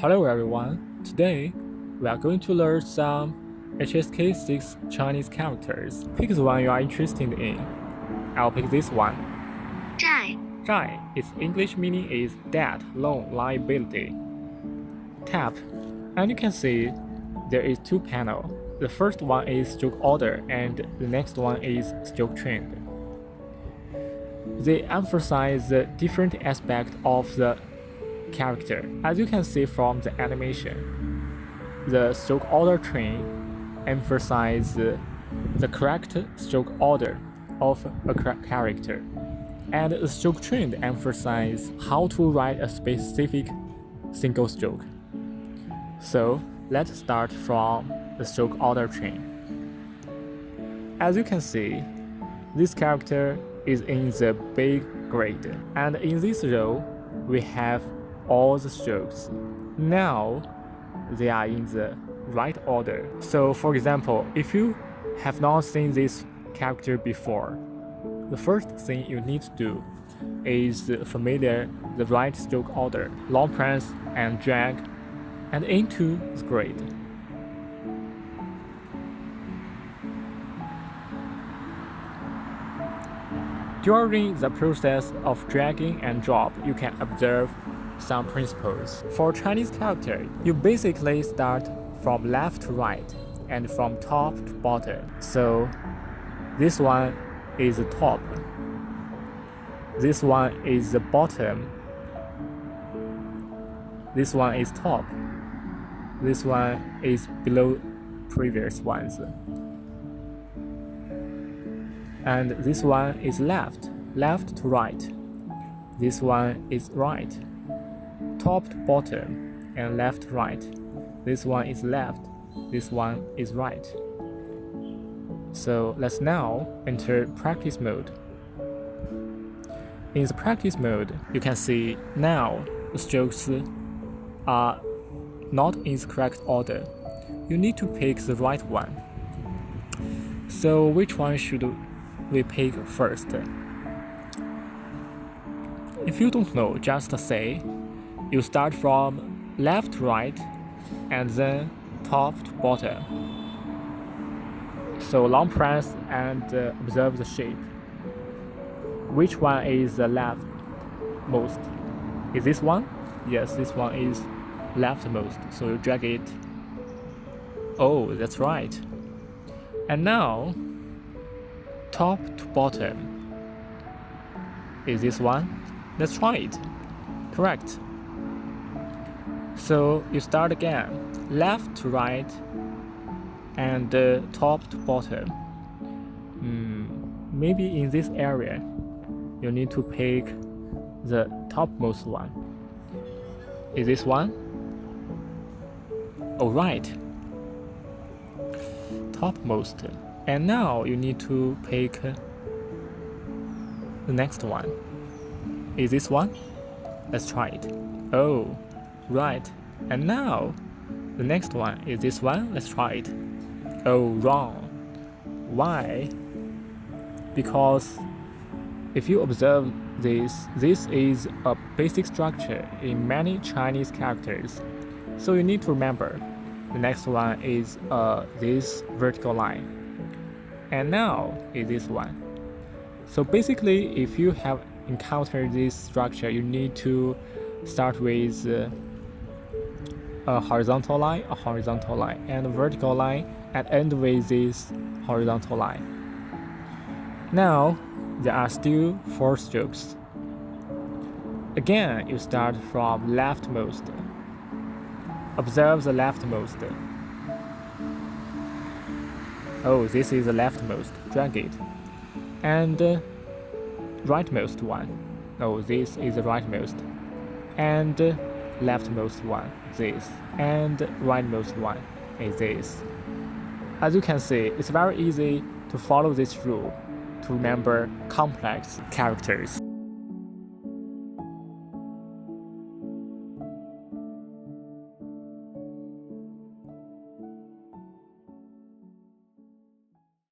Hello everyone, today we are going to learn some HSK 6 Chinese characters. Pick the one you are interested in. I'll pick this one. 债 Zhai, its English meaning is debt, loan, liability. Tap, and you can see there is two panels. The first one is stroke order and the next one is stroke trend. They emphasize the different aspects of the character. As you can see from the animation, the stroke order tree emphasizes the correct stroke order of a character, and the stroke trend emphasizes how to write a specific single stroke. So let's start from the stroke order tree. As you can see, this character is in the B grade, and in this row we have all the strokes. Now they are in the right order. So for example, if you have not seen this character before, the first thing you need to do is familiar the right stroke order, long press and drag and into the grade. During the process of dragging and drop, you can observe some principles. For Chinese character, you basically start from left to right and from top to bottom. So this one is the top, this one is the bottom, this one is top, this one is below previous ones, and this one is left to right, this one is right, top to bottom, and left to right. This one is left, this one is right. So let's now enter practice mode. In the practice mode, you can see now the strokes are not in the correct order. You need to pick the right one. So which one should we pick first? If you don't know, just say you start from left to right and then top to bottom. So long press and observe the shape. Which one is the leftmost? Is this one? Yes, this one is leftmost. So you drag it. Oh, that's right. And now, top to bottom. Is this one? Let's try it. Correct. So you start again, left to right and top to bottom. Maybe in this area you need to pick the topmost one. Is this one? Oh, right. Topmost. And now you need to pick the next one. Is this one? Let's try it. Oh, right. And now the next one is this one. Let's try it. Oh, wrong. Why? Because if you observe this is a basic structure in many Chinese characters. So you need to remember the next one is this vertical line. And now is this one. So basically, if you have encountered this structure, you need to start with a horizontal line, and a vertical line, and end with this horizontal line. Now, there are still 4 strokes. Again, you start from leftmost. Observe the leftmost. Oh, this is the leftmost. Drag it. And rightmost one. Oh, this is the rightmost. And leftmost one, this. And rightmost one is this. As you can see, it's very easy to follow this rule to remember complex characters.